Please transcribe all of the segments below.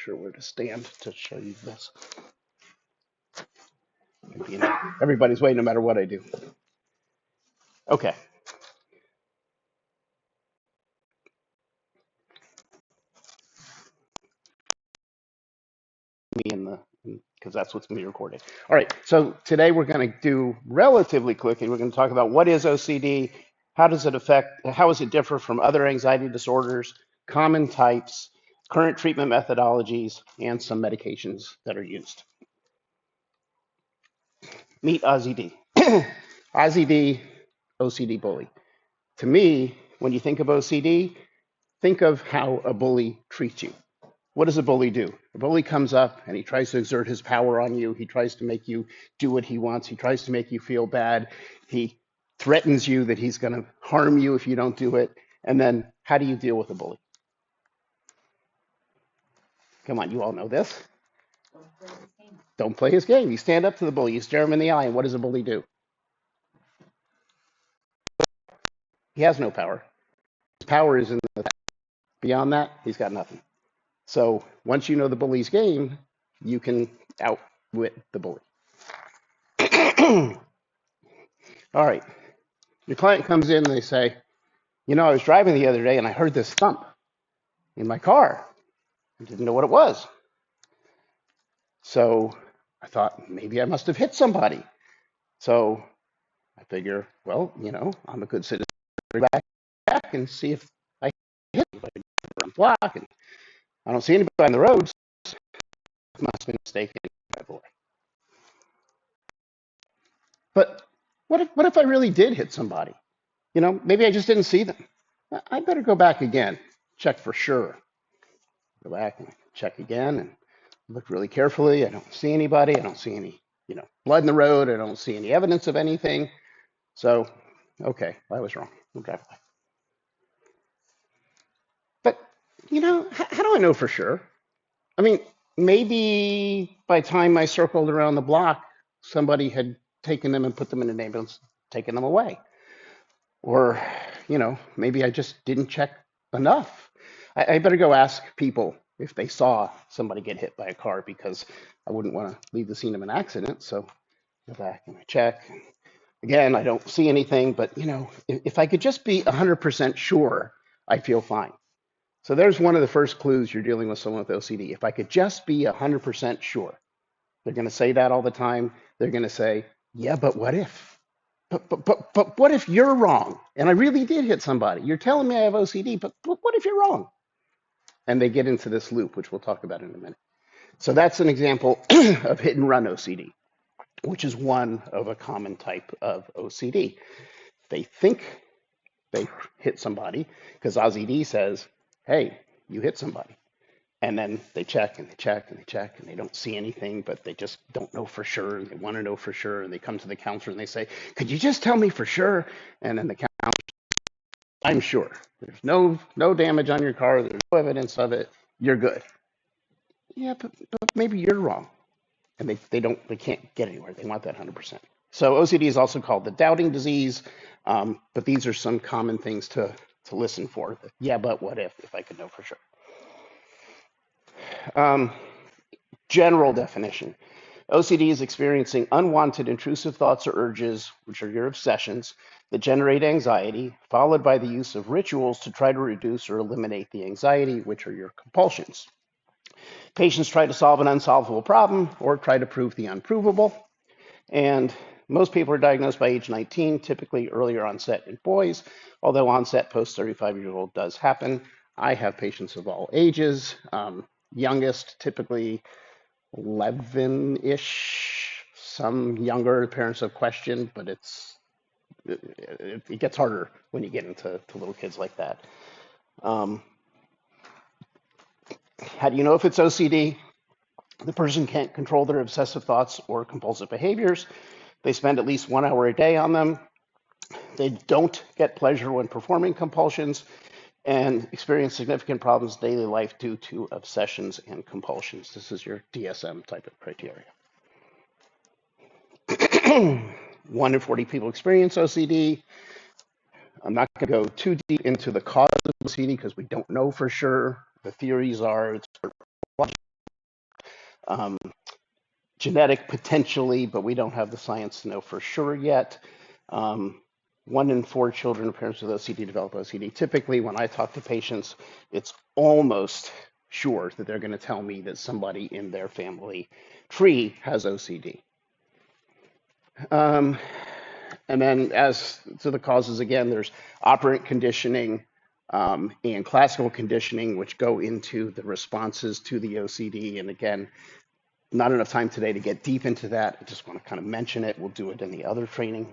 sure where to stand to show you this. Everybody's way, no matter what I do. Okay. Me in the, because that's what's going to be recorded. All right. So today we're going to do relatively quickly. We're going to talk about what is OCD, how does it affect, how does it differ from other anxiety disorders, common types, current treatment methodologies, and some medications that are used. Meet Ozzy D. Ozzy D, OCD bully. To me, when you think of OCD, think of how a bully treats you. What does a bully do? A bully comes up and he tries to exert his power on you. He tries to make you do what he wants. He tries to make you feel bad. He threatens you that he's going to harm you if you don't do it. And then how do you deal with a bully? Come on, you all know this. Don't play his game. You stand up to the bully. You stare him in the eye. And what does a bully do? He has no power. His power is in the beyond that, he's got nothing. So once you know the bully's game, you can outwit the bully. All right. Your client comes in and they say, you know, I was driving the other day and I heard this thump in my car. I didn't know what it was. So I thought maybe I must have hit somebody. So I figure, well, you know, I'm a good citizen. Back and see if I hit anybody on the block. And I don't see anybody on the roads. Must have been mistaken. But what if I really did hit somebody? You know, maybe I just didn't see them. I better go back again, check for sure. Go back and check again and look really carefully. I don't see anybody. I don't see any, you know, blood in the road. I don't see any evidence of anything. So, okay, I was wrong. We'll drive away. But, you know, how do I know for sure? I mean, maybe by the time I circled around the block, somebody had taken them and put them in an ambulance, taken them away. Or, you know, maybe I just didn't check enough. I better go ask people if they saw somebody get hit by a car, because I wouldn't want to leave the scene of an accident. So I go back and I check. Again, I don't see anything, but, you know, if I could just be 100% sure, I feel fine. So there's one of the first clues you're dealing with someone with OCD. If I could just be 100% sure. They're going to say that all the time. They're going to say, yeah, but what if? But what if you're wrong? And I really did hit somebody. You're telling me I have OCD, but what if you're wrong? And they get into this loop, which we'll talk about in a minute. So that's an example of hit and run OCD, which is one of a common type of OCD. They think they hit somebody because Ozzy D says, hey, you hit somebody. And then they check and they check and they check and they don't see anything, but they just don't know for sure. And they want to know for sure. And they come to the counselor and they say, could you just tell me for sure? And then the counselor, I'm sure. There's no damage on your car. There's no evidence of it. You're good. Yeah, but maybe you're wrong. And they can't get anywhere. They want that 100%. So OCD is also called the doubting disease. But these are some common things to listen for. Yeah, but what if I could know for sure? General definition. OCD is experiencing unwanted intrusive thoughts or urges, which are your obsessions, that generate anxiety, followed by the use of rituals to try to reduce or eliminate the anxiety, which are your compulsions. Patients try to solve an unsolvable problem or try to prove the unprovable. And most people are diagnosed by age 19, typically earlier onset in boys, although onset post 35-year-old does happen. I have patients of all ages. Youngest, typically 11-ish, some younger. Parents have questioned, but it gets harder when you get into little kids like that. How do you know if it's OCD? The person can't control their obsessive thoughts or compulsive behaviors. They spend at least 1 hour a day on them. They don't get pleasure when performing compulsions and experience significant problems in daily life due to obsessions and compulsions. This is your DSM type of criteria. 1 in 40 people experience OCD. I'm not going to go too deep into the cause of OCD because we don't know for sure. The theories are it's Genetic potentially, but we don't have the science to know for sure yet. 1 in 4 children of parents with OCD develop OCD. Typically, when I talk to patients, it's almost sure that they're going to tell me that somebody in their family tree has OCD. And then as to the causes, again, there's operant conditioning and classical conditioning, which go into the responses to the OCD. And again, not enough time today to get deep into that. I just want to kind of mention it. We'll do it in the other training.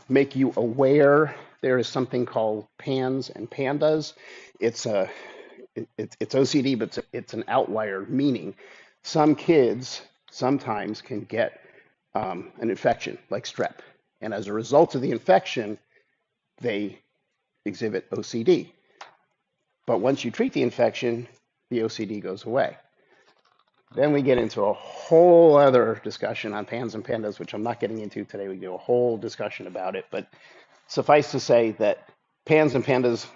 Make you aware there is something called PANS and PANDAS. It's OCD, but it's an outlier, meaning some kids sometimes can get an infection like strep. And as a result of the infection, they exhibit OCD. But once you treat the infection, the OCD goes away. Then we get into a whole other discussion on PANS and PANDAS, which I'm not getting into today. We do a whole discussion about it. But suffice to say that PANS and PANDAS,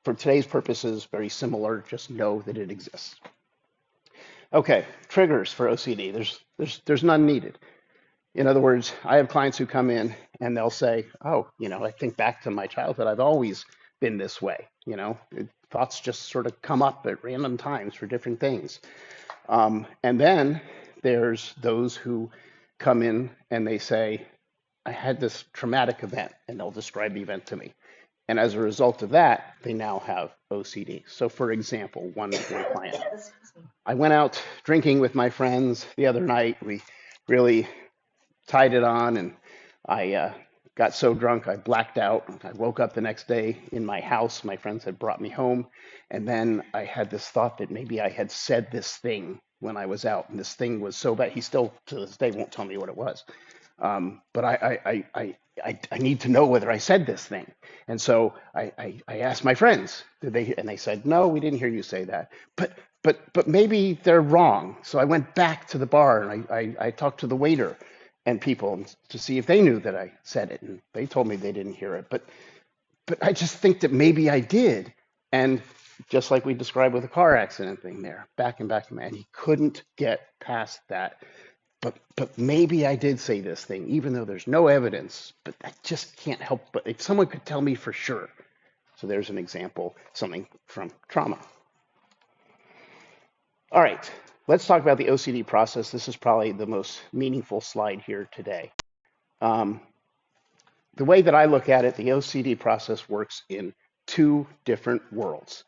for today's purposes, very similar. Just know that it exists. Okay, triggers for OCD. There's none needed. In other words, I have clients who come in and they'll say, oh, I think back to my childhood. I've always been this way. Thoughts just sort of come up at random times for different things. And then there's those who come in and they say, I had this traumatic event, and they'll describe the event to me. And as a result of that, they now have OCD. So for example, one client, I went out drinking with my friends the other night. We really tied it on, and I got so drunk I blacked out. I woke up the next day in my house. My friends had brought me home. And then I had this thought that maybe I had said this thing when I was out. And this thing was so bad. He still, to this day, won't tell me what it was. But I need to know whether I said this thing. And so I asked my friends, and they said, no, we didn't hear you say that. But maybe they're wrong. So I went back to the bar and I talked to the waiter and people to see if they knew that I said it. And they told me they didn't hear it. But I just think that maybe I did. And just like we described with the car accident thing there, back and back, man, he couldn't get past that. But maybe I did say this thing, even though there's no evidence, but I just can't help but if someone could tell me for sure. So there's an example, something from trauma. All right, let's talk about the OCD process. This is probably the most meaningful slide here today. The way that I look at it, the OCD process works in 2 different worlds.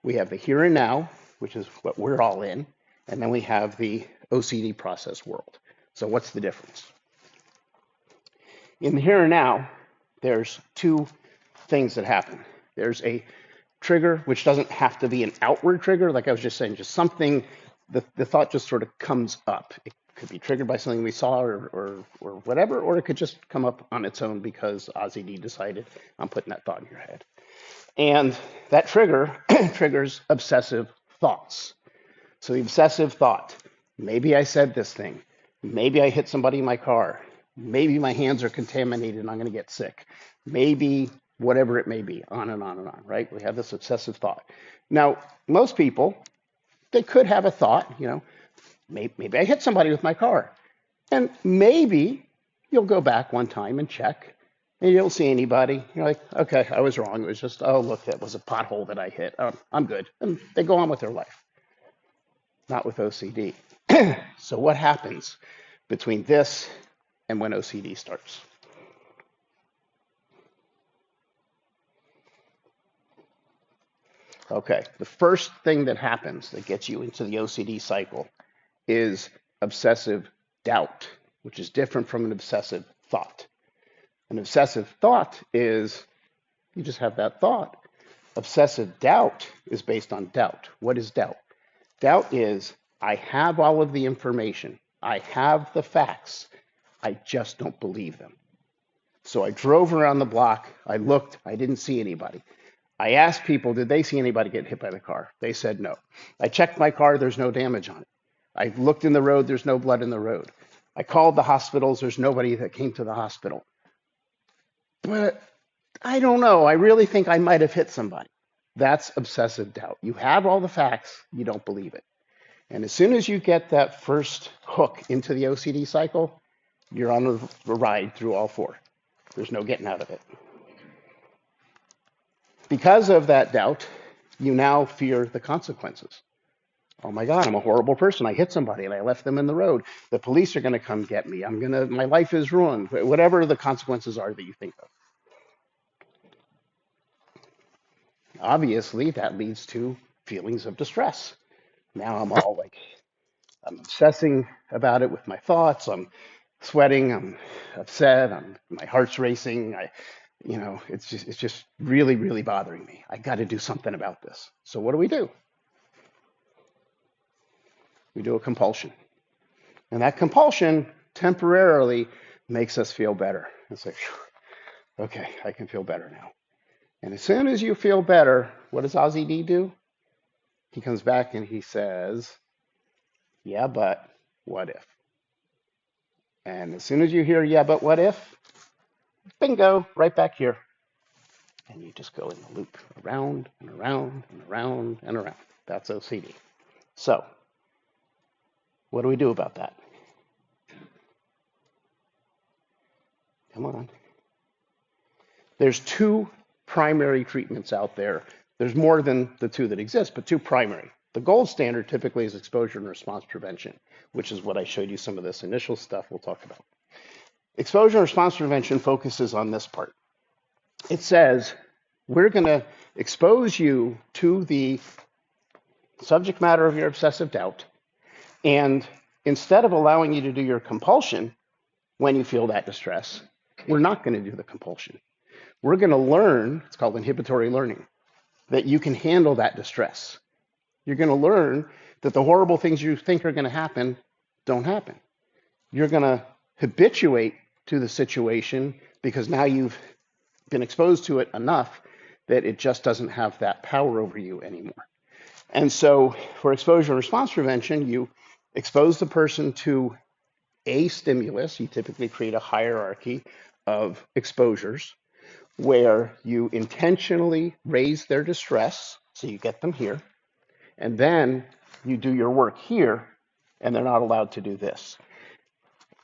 We have the here and now, which is what we're all in, and then we have the OCD process world. So what's the difference? In the here and now, there's 2 things that happen. There's a trigger, which doesn't have to be an outward trigger, like I was just saying, just something, the thought just sort of comes up. It could be triggered by something we saw or whatever, or it could just come up on its own because OCD decided I'm putting that thought in your head. And that trigger triggers obsessive thoughts. So the obsessive thought, maybe I said this thing, maybe I hit somebody in my car, maybe my hands are contaminated and I'm going to get sick, maybe whatever it may be, on and on and on, right? We have this obsessive thought. Now, most people, they could have a thought, maybe I hit somebody with my car. And maybe you'll go back one time and check, and you don't see anybody. You're like, okay, I was wrong. It was just, oh, look, that was a pothole that I hit. I'm good. And they go on with their life. Not with OCD. So what happens between this and when OCD starts? Okay, the first thing that happens that gets you into the OCD cycle is obsessive doubt, which is different from an obsessive thought. An obsessive thought is you just have that thought. Obsessive doubt is based on doubt. What is doubt? Doubt is I have all of the information. I have the facts. I just don't believe them. So I drove around the block. I looked. I didn't see anybody. I asked people, did they see anybody get hit by the car? They said no. I checked my car. There's no damage on it. I looked in the road. There's no blood in the road. I called the hospitals. There's nobody that came to the hospital. But I don't know. I really think I might have hit somebody. That's obsessive doubt. You have all the facts. You don't believe it. And as soon as you get that first hook into the OCD cycle, you're on a ride through all four. There's no getting out of it. Because of that doubt, you now fear the consequences. Oh my God, I'm a horrible person. I hit somebody and I left them in the road. The police are going to come get me. My life is ruined. Whatever the consequences are that you think of. Obviously, that leads to feelings of distress. Now I'm obsessing about it with my thoughts. I'm sweating. I'm upset. My heart's racing. It's just really, really bothering me. I got to do something about this. So what do? We do a compulsion. And that compulsion temporarily makes us feel better. It's like, okay, I can feel better now. And as soon as you feel better, what does OCD do? He comes back and he says, yeah, but what if? And as soon as you hear, yeah, but what if? Bingo, right back here. And you just go in the loop, around and around and around and around. That's OCD. So, what do we do about that? Come on. There's two primary treatments out there. There's more than the two that exist, but two primary. The gold standard typically is exposure and response prevention, which is what I showed you some of this initial stuff we'll talk about. Exposure and response prevention focuses on this part. It says, we're going to expose you to the subject matter of your obsessive doubt, and instead of allowing you to do your compulsion when you feel that distress, we're not going to do the compulsion. We're going to learn, it's called inhibitory learning, that you can handle that distress. You're going to learn that the horrible things you think are going to happen don't happen. You're going to habituate to the situation because now you've been exposed to it enough that it just doesn't have that power over you anymore. And so for exposure and response prevention, you expose the person to a stimulus. You typically create a hierarchy of exposures where you intentionally raise their distress, so you get them here, and then you do your work here, and they're not allowed to do this.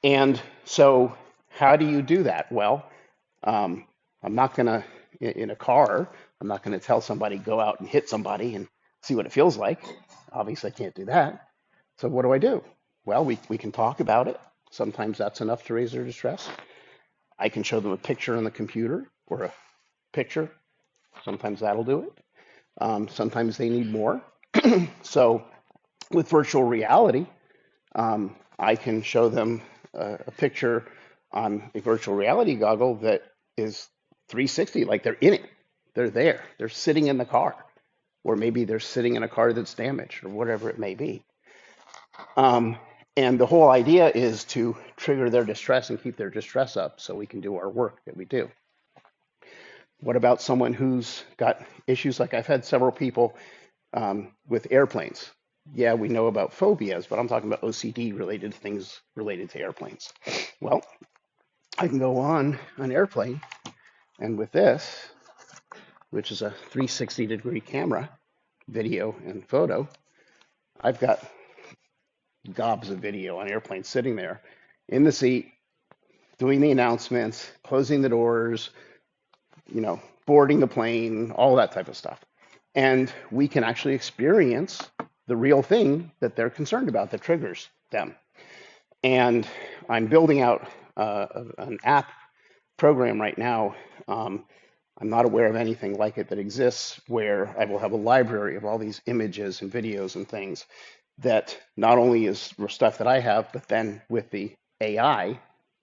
And so how do you do that? Well, I'm not going to, in a car, I'm not going to tell somebody, go out and hit somebody and see what it feels like. Obviously, I can't do that. So what do? Well, we can talk about it. Sometimes that's enough to raise their distress. I can show them a picture on the computer or a picture. Sometimes that'll do it. Sometimes they need more. So with virtual reality, I can show them a picture on a virtual reality goggle that is 360, like they're in it. They're there. They're sitting in the car. Or maybe they're sitting in a car that's damaged or whatever it may be. And the whole idea is to trigger their distress and keep their distress up so we can do our work that we do. What about someone who's got issues? Like I've had several people with airplanes. Yeah, we know about phobias, but I'm talking about OCD related things related to airplanes. Well, I can go on an airplane, and with this, which is a 360-degree camera, video and photo, I've got gobs of video on airplanes sitting there in the seat, doing the announcements, closing the doors, boarding the plane, all that type of stuff. And we can actually experience the real thing that they're concerned about that triggers them. And I'm building out an app program right now. I'm not aware of anything like it that exists where I will have a library of all these images and videos and things that not only is stuff that I have, but then with the AI,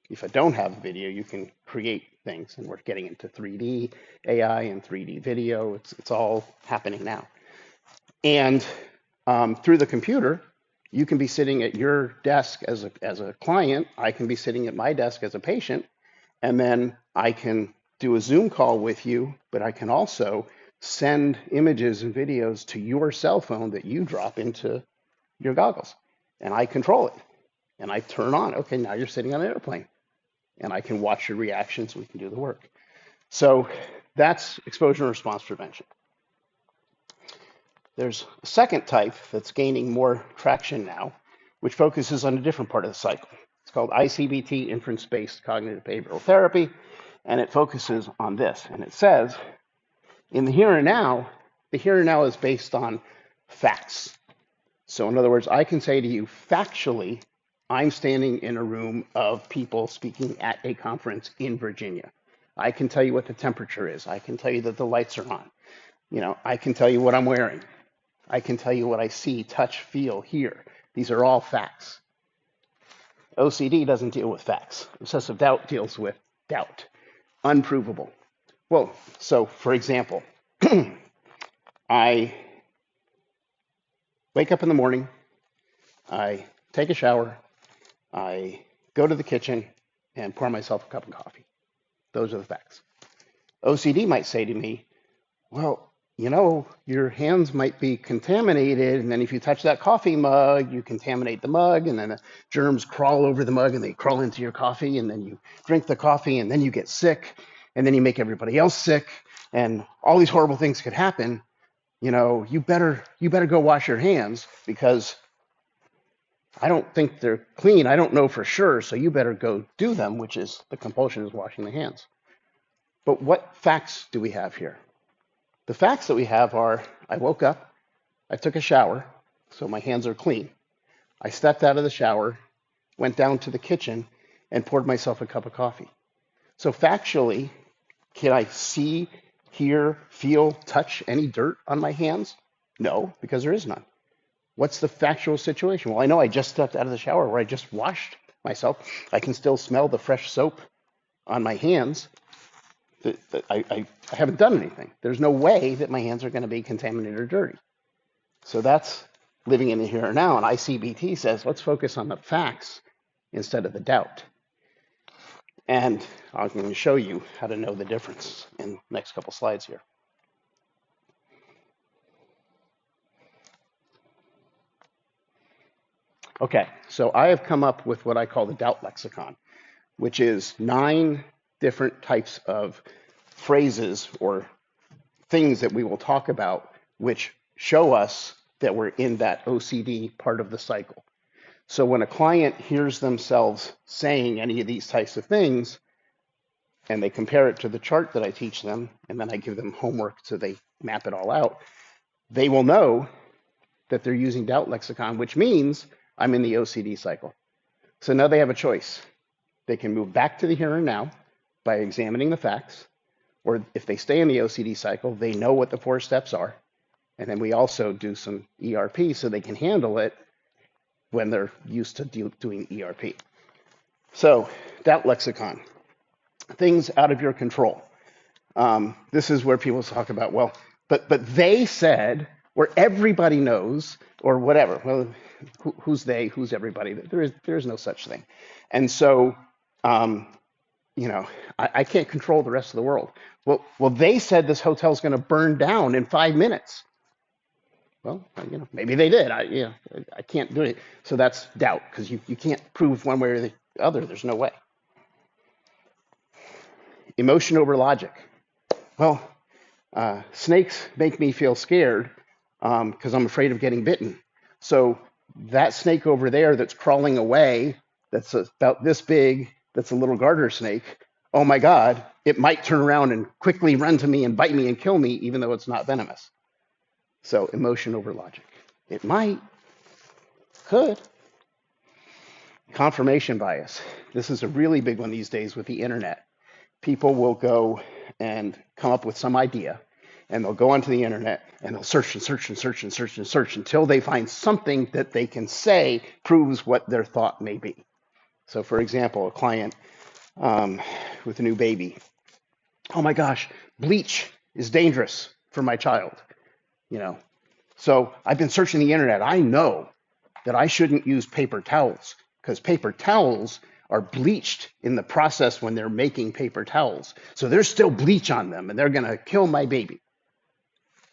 if I don't have video, you can create things. And we're getting into 3D AI and 3D video. It's all happening now. And through the computer, you can be sitting at your desk as a client. I can be sitting at my desk as a patient. And then I can do a Zoom call with you, but I can also send images and videos to your cell phone that you drop into your goggles. And I control it. And I turn on, okay, now you're sitting on an airplane. And I can watch your reactions. We can do the work. So that's exposure and response prevention. There's a second type that's gaining more traction now, which focuses on a different part of the cycle. It's called ICBT, Inference-Based Cognitive Behavioral Therapy, and it focuses on this. And it says, in the here and now, the here and now is based on facts. So in other words, I can say to you factually, I'm standing in a room of people speaking at a conference in Virginia. I can tell you what the temperature is. I can tell you that the lights are on. I can tell you what I'm wearing. I can tell you what I see, touch, feel, hear. These are all facts. OCD doesn't deal with facts. Obsessive doubt deals with doubt, unprovable. Well, so for example, I wake up in the morning, I take a shower, I go to the kitchen and pour myself a cup of coffee. Those are the facts. OCD might say to me, well, your hands might be contaminated, and then if you touch that coffee mug, you contaminate the mug, and then the germs crawl over the mug and they crawl into your coffee, and then you drink the coffee, and then you get sick, and then you make everybody else sick, and all these horrible things could happen. You better go wash your hands because I don't think they're clean. I don't know for sure, so you better go do them, which is the compulsion is washing the hands. But what facts do we have here? The facts that we have are, I woke up, I took a shower, so my hands are clean. I stepped out of the shower, went down to the kitchen, and poured myself a cup of coffee. So factually, can I see, hear, feel, touch any dirt on my hands? No, because there is none. What's the factual situation? Well, I know I just stepped out of the shower where I just washed myself. I can still smell the fresh soap on my hands. I haven't done anything. There's no way that my hands are going to be contaminated or dirty. So that's living in the here and now. And ICBT says, let's focus on the facts instead of the doubt. And I'm going to show you how to know the difference in the next couple slides here. Okay, so I have come up with what I call the doubt lexicon, which is 9 different types of phrases or things that we will talk about which show us that we're in that OCD part of the cycle. So when a client hears themselves saying any of these types of things, and they compare it to the chart that I teach them, and then I give them homework so they map it all out, they will know that they're using doubt lexicon, which means I'm in the OCD cycle. So now they have a choice. They can move back to the here and now by examining the facts, or if they stay in the OCD cycle, they know what the 4 steps are. And then we also do some ERP so they can handle it when they're used to doing ERP. So doubt lexicon, things out of your control. This is where people talk about, well, but they said, or everybody knows, or whatever. Well, who's they? Who's everybody? There is no such thing. And so, I can't control the rest of the world. Well, they said this hotel is going to burn down in 5 minutes. Well, maybe they did. I can't do it. So that's doubt, because you can't prove one way or the other. There's no way. Emotion over logic. Well, snakes make me feel scared because I'm afraid of getting bitten. So that snake over there that's crawling away, that's about this big, that's a little garter snake, oh my God, it might turn around and quickly run to me and bite me and kill me, even though it's not venomous. So emotion over logic. It might, could. Confirmation bias. This is a really big one these days with the internet. People will go and come up with some idea, and they'll go onto the internet and they'll search and search and search and search and search until they find something that they can say proves what their thought may be. So for example, a client with a new baby. Oh my gosh, bleach is dangerous for my child. So I've been searching the internet. I know that I shouldn't use paper towels because paper towels are bleached in the process when they're making paper towels. So there's still bleach on them and they're going to kill my baby.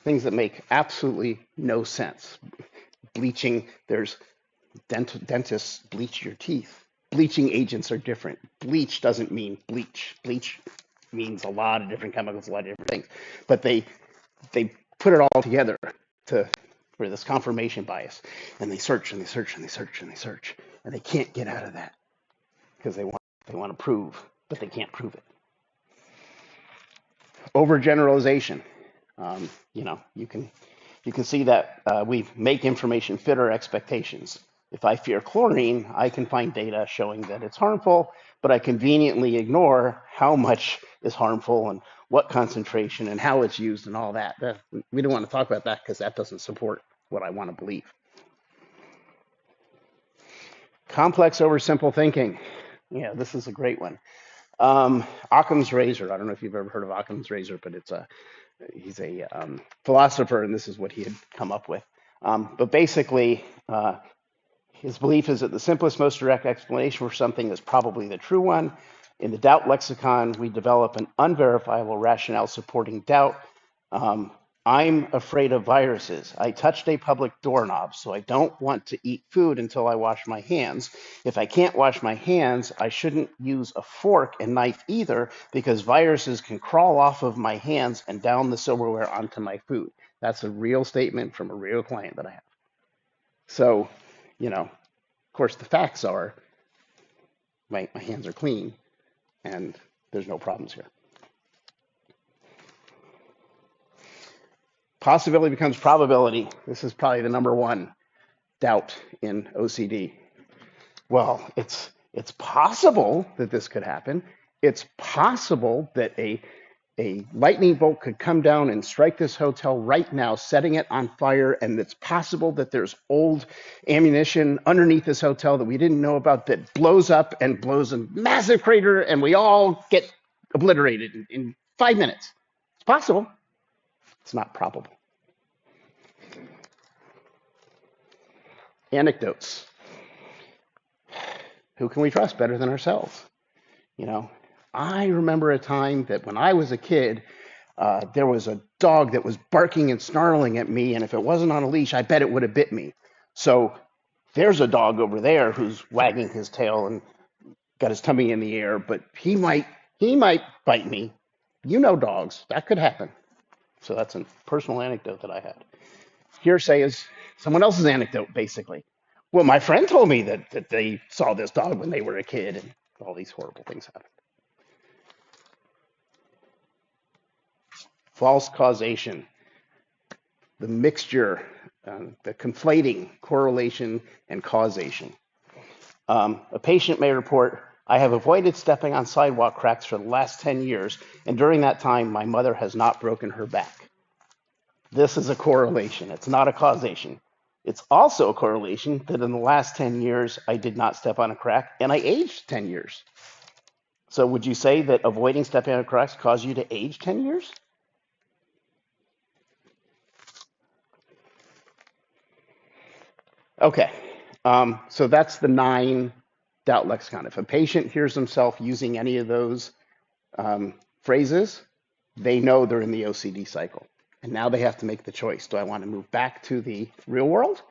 Things that make absolutely no sense. Bleaching, there's dentists bleach your teeth. Bleaching agents are different. Bleach doesn't mean bleach. Bleach means a lot of different chemicals, a lot of different things. But they put it all together to or this confirmation bias, and they search and they search and they search and they search, and they can't get out of that because they want to prove, but they can't prove it. Overgeneralization. You can see that we make information fit our expectations. If I fear chlorine, I can find data showing that it's harmful, but I conveniently ignore how much is harmful and what concentration and how it's used and all that. We don't want to talk about that because that doesn't support what I want to believe. Complex over simple thinking. Yeah, this is a great one. Occam's razor. I don't know if you've ever heard of Occam's razor, but he's a philosopher, and this is what he had come up with. But basically, his belief is that the simplest, most direct explanation for something is probably the true one. In the doubt lexicon, we develop an unverifiable rationale supporting doubt. I'm afraid of viruses. I touched a public doorknob, so I don't want to eat food until I wash my hands. If I can't wash my hands, I shouldn't use a fork and knife either, because viruses can crawl off of my hands and down the silverware onto my food. That's a real statement from a real client that I have. So, of course, the facts are my hands are clean and there's no problems here. Possibility becomes probability. This is probably the number one doubt in OCD. Well, it's possible that this could happen. It's possible that a lightning bolt could come down and strike this hotel right now, setting it on fire, and it's possible that there's old ammunition underneath this hotel that we didn't know about that blows up and blows a massive crater, and we all get obliterated in 5 minutes. It's possible. It's not probable. Anecdotes. Who can we trust better than ourselves? I remember a time that when I was a kid, there was a dog that was barking and snarling at me, and if it wasn't on a leash, I bet it would have bit me. So there's a dog over there who's wagging his tail and got his tummy in the air, but he might bite me. Dogs, that could happen. So that's a personal anecdote that I had. Hearsay is someone else's anecdote, basically. Well, my friend told me that they saw this dog when they were a kid, and all these horrible things happened. False causation, the mixture, the conflating correlation and causation. A patient may report, I have avoided stepping on sidewalk cracks for the last 10 years, and during that time, my mother has not broken her back. This is a correlation. It's not a causation. It's also a correlation that in the last 10 years, I did not step on a crack, and I aged 10 years. So would you say that avoiding stepping on cracks caused you to age 10 years? Okay, so that's the 9 doubt lexicon. If a patient hears himself using any of those phrases, they know they're in the OCD cycle. And now they have to make the choice. Do I want to move back to the real world,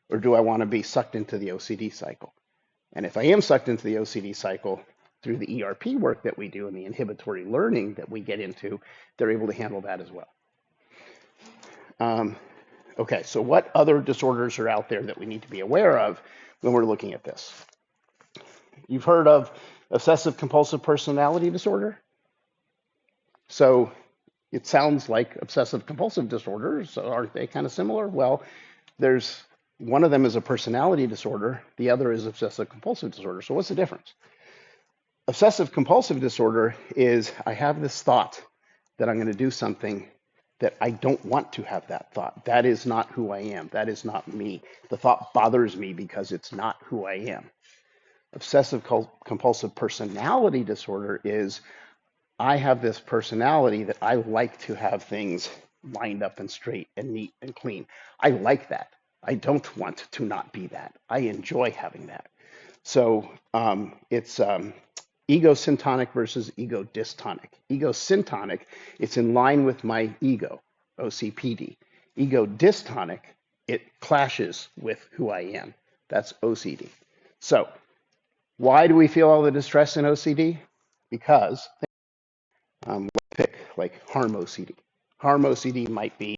or do I want to be sucked into the OCD cycle? And if I am sucked into the OCD cycle through the ERP work that we do and the inhibitory learning that we get into, they're able to handle that as well. Okay, so what other disorders are out there that we need to be aware of when we're looking at this? You've heard of obsessive compulsive personality disorder? So it sounds like obsessive compulsive disorders, so aren't they kind of similar? Well, there's one of them is a personality disorder, the other is obsessive compulsive disorder. So what's the difference? Obsessive compulsive disorder is I have this thought that I'm going to do something that I don't want to have that thought. That is not who I am. That is not me. The thought bothers me because it's not who I am. Obsessive compulsive personality disorder is I have this personality that I like to have things lined up and straight and neat and clean. I like that. I don't want to not be that. I enjoy having that. So it's ego-syntonic versus ego-dystonic. Ego-syntonic, it's in line with my ego, OCPD. Ego-dystonic, it clashes with who I am. That's OCD. So why do we feel all the distress in OCD? Because let's pick like harm OCD. Harm OCD might be